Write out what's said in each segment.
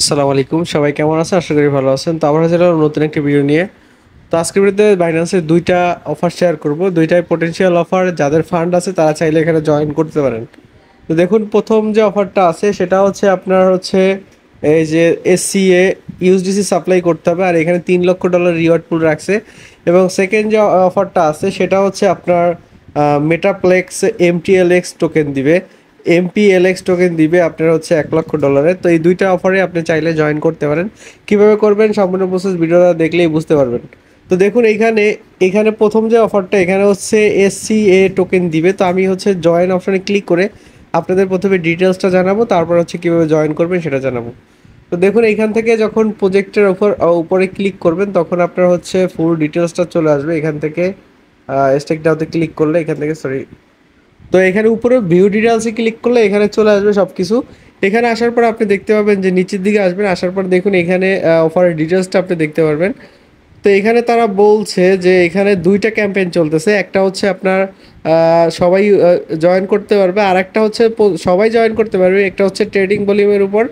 আসসালামু আলাইকুম, সবাই কেমন আছেন? আশা করি ভালো আছেন। তো আবার হাজির হলাম নতুন একটি ভিডিও নিয়ে। তো আজকের ভিডিওতে বাইন্যান্সের ২টা অফার শেয়ার করব। ২টাই পটেনশিয়াল অফার, যাদের ফান্ড আছে তারা চাইলে এখানে জয়েন করতে পারেন। তো দেখুন, প্রথম যে অফারটা আছে সেটা হচ্ছে আপনার হচ্ছে এই যে এসসিএ ইউএসডিসি সাপ্লাই করতে হবে, আর এখানে $3 লক্ষ রিওয়ার্ড পুল রাখছে। এবং সেকেন্ড যে অফারটা আছে সেটা হচ্ছে আপনার মেটাপ্লেক্স এমটিএলএক্স টোকেন দিবে। এমপিএলএক্স টোকেন দিবে আপনার হচ্ছে $1 লক্ষ। তো এই দুইটা অফারে আপনি চাইলে জয়েন করতে পারেন। কিভাবে করবেন সম্পূর্ণ প্রসেস ভিডিওটা দেখলেই বুঝতে পারবেন। তো দেখুন, এইখানে এখানে প্রথম যে অফারটা এখানে হচ্ছে এসসিএ টোকেন দিবে। তো আমি হচ্ছে জয়েন অপশনে ক্লিক করে আপনাদের প্রথমে ডিটেলসটা জানাবো, তারপর হচ্ছে কীভাবে জয়েন করবেন সেটা জানাবো। তো দেখুন, এইখান থেকে যখন প্রজেক্টের উপরে ক্লিক করবেন তখন আপনার হচ্ছে ফুল ডিটেলসটা চলে আসবে। এখান থেকে স্টেক ডাউতে ক্লিক করলে এখান থেকে সরি, তো এখানে উপরে ভিউ ডিটেলসে ক্লিক করলে এখানে চলে আসবে সব কিছু। এখানে আসার পর আপনি দেখতে পাবেন যে নিচের দিকে আসবেন, আসার পর দেখুন এখানে অফারের ডিটেলসটা আপনি দেখতে পারবেন। তো এখানে তারা বলছে যে এখানে 2টা ক্যাম্পেইন চলতেছে। একটা হচ্ছে আপনার সবাই জয়েন করতে পারবে, আর একটা হচ্ছে সবাই জয়েন করতে পারবে। একটা হচ্ছে ট্রেডিং ভলিউমের উপর,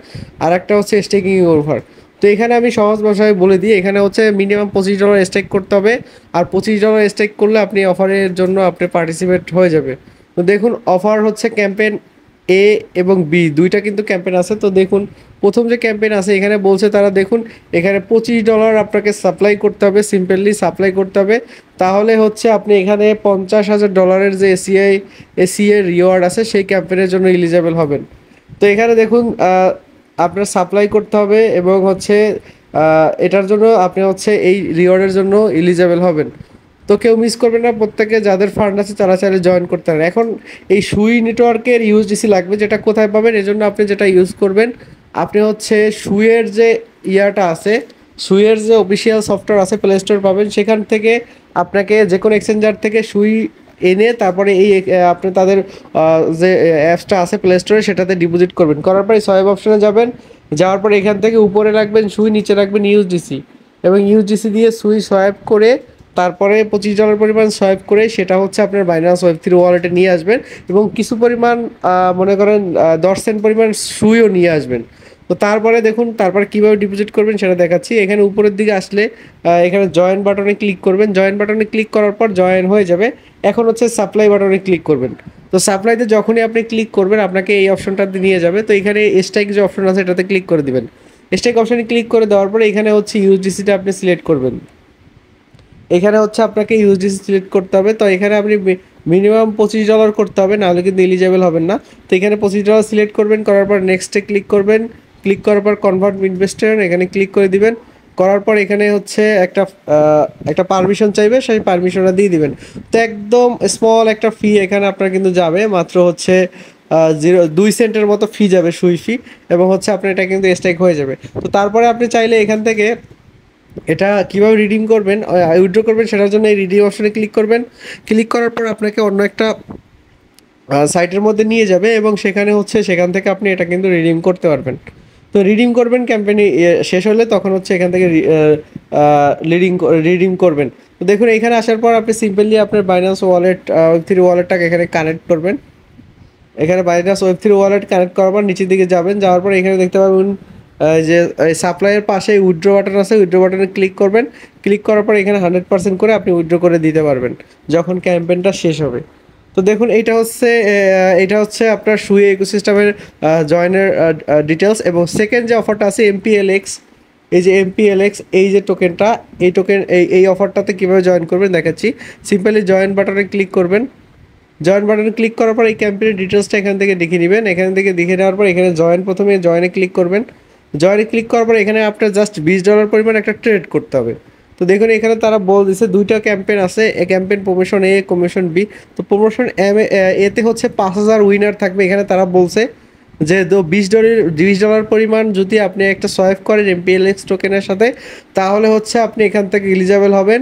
আর একটা হচ্ছে স্টেকিংয়ের উপর। তো এখানে আমি সহজ ভাষায় বলে দিই, এখানে হচ্ছে মিনিমাম $25 স্টেক করতে হবে, আর $25 স্টেক করলে আপনি অফারের জন্য আপনি পার্টিসিপেট হয়ে যাবে। তো দেখুন, অফার হচ্ছে ক্যাম্পেইন এ এবং বি, দুইটা কিন্তু ক্যাম্পেইন আছে। তো দেখুন, প্রথম যে ক্যাম্পেইন আছে এখানে বলছে তারা, দেখুন এখানে $25 আপনাকে সাপ্লাই করতে হবে, সিম্পলি সাপ্লাই করতে হবে। তাহলে হচ্ছে আপনি এখানে $50,000 যে এসিআই রিওয়ার্ড আছে সেই ক্যাম্পেইনের জন্য এলিজেবল হবেন। তো এখানে দেখুন আপনার সাপ্লাই করতে হবে এবং হচ্ছে এটার জন্য আপনি হচ্ছে এই রিওয়ার্ডের জন্য এলিজেবল হবেন। তো কেউ মিস করবে না, প্রত্যেকে যাদের ফান্ড আছে তারা চাইলে জয়েন করতে পারেন। এখন এই সুই নেটওয়ার্কের ইউএসডিসি লাগবে, যেটা কোথায় পাবেন? এজন্য আপনি যেটা ইউজ করবেন, আপনি হচ্ছে সুইয়ের যে ইয়াটা আছে, সুইয়ের যে অফিসিয়াল সফটওয়্যার আছে প্লে স্টোর পাবেন, সেখান থেকে আপনাকে যে কোনো এক্সচেঞ্জার থেকে সুই এনে তারপরে এই আপনি তাদের যে অ্যাপসটা আছে প্লে স্টোরে সেটাতে ডিপোজিট করবেন। করার পরে সোয়াইপ অপশনে যাবেন, যাওয়ার পর এখান থেকে উপরে রাখবেন সুই, নিচে রাখবেন ইউএসডিসি, এবং ইউএসডিসি দিয়ে সুই সোয়াইপ করে তারপরে $25 পরিমাণ সোয়াইপ করে সেটা হচ্ছে আপনার বাইনান্স ওয়েব3 ওয়ালেটে নিয়ে আসবেন, এবং কিছু পরিমাণ মনে করেন 10 সেন্ট পরিমাণ সুইও নিয়ে আসবেন। তো তারপরে দেখুন, তারপরে কীভাবে ডিপোজিট করবেন সেটা দেখাচ্ছি। এখানে উপরের দিকে আসলে এখানে জয়েন বাটনে ক্লিক করবেন। জয়েন বাটনে ক্লিক করার পর জয়েন হয়ে যাবে। এখন হচ্ছে সাপ্লাই বাটনে ক্লিক করবেন। তো সাপ্লাইতে যখনই আপনি ক্লিক করবেন আপনাকে এই অপশনটাতে নিয়ে যাবে। তো এখানে স্ট্রাইক যে অপশন আছে এটাতে ক্লিক করে দিবেন। স্ট্রাইক অপশনে ক্লিক করে দেওয়ার পরে এখানে হচ্ছে ইউএসডিসিটা আপনি সিলেক্ট করবেন। এখানে হচ্ছে আপনাকে ইউএসডিসি সিলেক্ট করতে হবে। তো এখানে আপনি মিনিমাম $25 করতে হবে, নাহলে কিন্তু এলিজেবল হবেন না। তো এখানে $25 সিলেক্ট করবেন, করার পর নেক্সটে ক্লিক করবেন। ক্লিক করার পর কনভার্ট ইনভেস্টর এখানে ক্লিক করে দিবেন। করার পর এখানে হচ্ছে একটা পারমিশন চাইবে, সেই পারমিশনটা দিয়ে দিবেন। তো একদম স্মল একটা ফি এখানে আপনার কিন্তু যাবে, মাত্র হচ্ছে 2 সেন্টের মতো ফি যাবে, সুই ফি, এবং হচ্ছে আপনার এটা কিন্তু স্টেক হয়ে যাবে। তো তারপরে আপনি চাইলে এখান থেকে এটা কীভাবে রিডিম করবেন, উইথড্র করবেন, সেটার জন্য এই রিডিম অপশনে ক্লিক করবেন। ক্লিক করার পর আপনাকে অন্য একটা সাইটের মধ্যে নিয়ে যাবে, এবং সেখানে হচ্ছে সেখান থেকে আপনি এটা কিন্তু রিডিম করতে পারবেন। তো রিডিম করবেন, ক্যাম্পেইন শেষ হলে তখন হচ্ছে এখান থেকে রিডিম করবেন। তো দেখুন, এখানে আসার পর আপনি সিম্পলি আপনার বাইন্যান্স ওয়ালেট ওয়েব3 ওয়ালেটটাকে এখানে কানেক্ট করবেন। এখানে বাইনান্স ওয়েব3 ওয়ালেট কানেক্ট করার পর নিচের দিকে যাবেন, যাওয়ার পর এখানে দেখতে পাবেন যে সাপ্লাইয়ের পাশে উইথড্র বাটন আছে, উইথড্র বাটনে ক্লিক করবেন। ক্লিক করার পর এখানে 100% করে আপনি উইথড্র করে দিতে পারবেন যখন ক্যাম্পেইনটা শেষ হবে। তো দেখুন, এটা হচ্ছে আপনার সুই ইকোসিস্টেমের জয়েনের ডিটেলস। এবং সেকেন্ড যে অফারটা আছে এমপিএলএক্স, এই যে এমপিএলএক্স এই যে টোকেনটা, এই টোকেন এই অফারটাতে কীভাবে জয়েন করবেন দেখাচ্ছি। সিম্পলি জয়েন বাটনে ক্লিক করবেন। জয়েন বাটনে ক্লিক করার পর এই ক্যাম্পেইনের ডিটেলসটা এখান থেকে দেখে নেবেন। এখান থেকে দেখে নেওয়ার পর এখানে প্রথমে জয়েনে ক্লিক করবেন। জয়েনে ক্লিক করার পর এখানে আপনার জাস্ট $20 পরিমাণ একটা ট্রেড করতে হবে। তো দেখুন, এখানে তারা বলে দিচ্ছে 2টা ক্যাম্পেইন আছে, ক্যাম্পেইন প্রমোশন এ, কমিশন বি। তো প্রমোশন এতে হচ্ছে 5,000 উইনার থাকবে। এখানে তারা বলছে যে $20 পরিমাণ যদি আপনি একটা সোয়াইপ করেন এমপিএলএক্স টোকেনের সাথে, তাহলে হচ্ছে আপনি এখান থেকে এলিজেবল হবেন।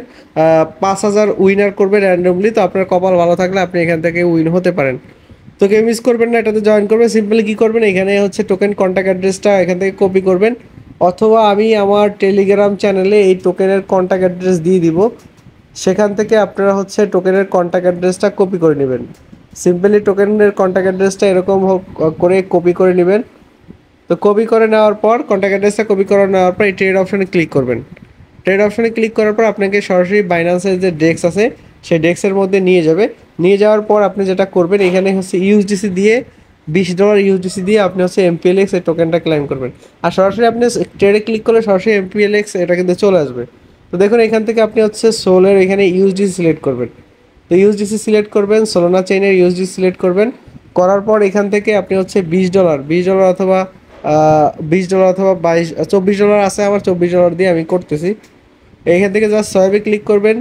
5,000 উইনার করবে র্যান্ডমলি। তো আপনার কপাল ভালো থাকলে আপনি এখান থেকে উইন হতে পারেন। তো কেউ মিস করবেন না, এটাতে জয়েন করবেন। সিম্পলি কী করবেন, এখানে হচ্ছে টোকেন কন্ট্যাক্ট অ্যাড্রেসটা এখান থেকে কপি করবেন, অথবা আমি আমার টেলিগ্রাম চ্যানেলে এই টোকেনের কন্ট্যাক্ট অ্যাড্রেস দিয়ে দিব। সেখান থেকে আপনারা হচ্ছে টোকেনের কন্ট্যাক্ট অ্যাড্রেসটা কপি করে নেবেন। সিম্পলি টোকেনের কন্ট্যাক্ট অ্যাড্রেসটা এরকম করে কপি করে নেবেন। তো তো কপি করে নেওয়ার পর কন্ট্যাক্ট অ্যাড্রেসটা কপি করে নেওয়ার পর এই ট্রেড অপশনে ক্লিক করবেন। ট্রেড অপশনে ক্লিক করার পর আপনাকে সরাসরি বাইন্যান্সের যে ডেস্ক আছে সেই ডেস্কের মধ্যে নিয়ে যাবে। নিয়ে যাওয়ার পর আপনি যেটা করবেন এখানে হচ্ছে ইউএসডিসি দিয়ে $20 ইউএসডিসি দিয়ে আপনি হচ্ছে এমপিএলএক্স এই টোকেনটা ক্লেম করবেন। আর সরাসরি আপনি ট্রেডে ক্লিক করলে সরাসরি এমপিএলএক্স এটা কিন্তু চলে আসবে। তো দেখুন এখান থেকে আপনি হচ্ছে সোলের এখানে ইউএসডিসি সিলেক্ট করবেন। তো ইউএসডিসি সিলেক্ট করবেন, সোলোনা চেইনের ইউএসডিসি সিলেক্ট করবেন। করার পর এখান থেকে আপনি হচ্ছে $20 অথবা $20 অথবা $24 আছে আমার, $24 দিয়ে আমি করতেছি। এইখান থেকে জাস্ট সয়াবে ক্লিক করবেন,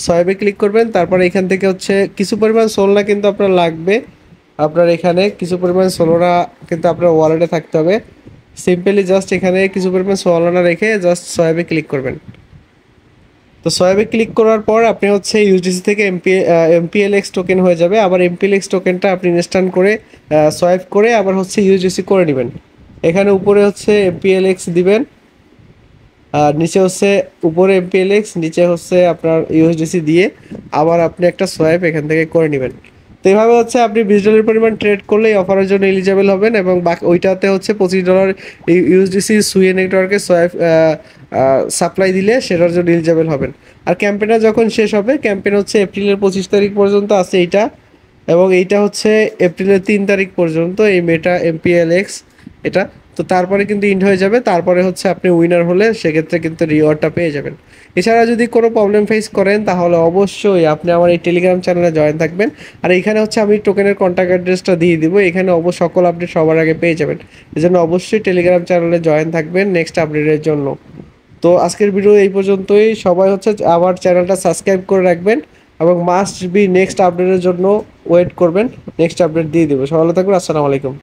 সয়াবে ক্লিক করবেন। তারপরে এখান থেকে হচ্ছে কিছু পরিমাণ সোলনা কিন্তু আপনার লাগবে, আপনার এখানে কিছু পরিমাণ সোলনা কিন্তু আপনার ওয়ালেটে থাকতে হবে। সিম্পলি জাস্ট এখানে কিছু পরিমাণ সোলনা রেখে জাস্ট সয়াবে ক্লিক করবেন। তো সয়াবে ক্লিক করার পর আপনি হচ্ছে ইউজিসি থেকে এমপিএলএক্স টোকেন হয়ে যাবে। আবার এমপিএলএক্স টোকেনটা আপনি ইনস্ট্যান্ট করে সোয়াইপ করে আবার হচ্ছে ইউজিসি করে নেবেন। এখানে উপরে হচ্ছে এমপিএলএক্স দিবেন, আর নিচে হচ্ছে উপরে এমপিএলএক্স, নিচে হচ্ছে আপনার ইউএসডিসি দিয়ে আবার আপনি একটা সোয়াইপ এখান থেকে করে নেবেন। তো এইভাবে হচ্ছে আপনি $20 পরিমাণ ট্রেড করলে এই অফারের জন্য এলিজেবল হবেন, এবং বাকি ওইটাতে হচ্ছে $25 ইউএসডিসি সুয়ে নেটওয়ার্কে সোয়াইপ সাপ্লাই দিলে সেটার জন্য এলিজেবল হবেন। আর ক্যাম্পেনটা যখন শেষ হবে, ক্যাম্পেন হচ্ছে এপ্রিলের 25 তারিখ পর্যন্ত আছে এইটা, এবং এইটা হচ্ছে এপ্রিলের 3 তারিখ পর্যন্ত এই মেটা এমপিএলএক্স এটা। তো তারপরে কিন্তু ইন্ড হয়ে যাবে, তারপরে হচ্ছে আপনি উইনার হলে সেক্ষেত্রে কিন্তু রিওয়ার্ডটা পেয়ে যাবেন। এছাড়া যদি কোনো প্রবলেম ফেস করেন তাহলে অবশ্যই আপনি আমার এই টেলিগ্রাম চ্যানেলে জয়েন থাকবেন। আর এইখানে হচ্ছে আমি টোকেনের কন্ট্যাক্ট অ্যাড্রেসটা দিয়ে দিব, এখানে সকল আপডেট সবার আগে পেয়ে যাবেন। এজন্য অবশ্যই টেলিগ্রাম চ্যানেলে জয়েন থাকবেন নেক্সট আপডেটের জন্য। তো আজকের ভিডিও এই পর্যন্তই। সবাই হচ্ছে আমার চ্যানেলটা সাবস্ক্রাইব করে রাখবেন এবং মাস্ট বি নেক্সট আপডেটের জন্য ওয়েট করবেন, নেক্সট আপডেট দিয়ে দেবো। সবাই ভালো থাকবেন, আসসালামু আলাইকুম।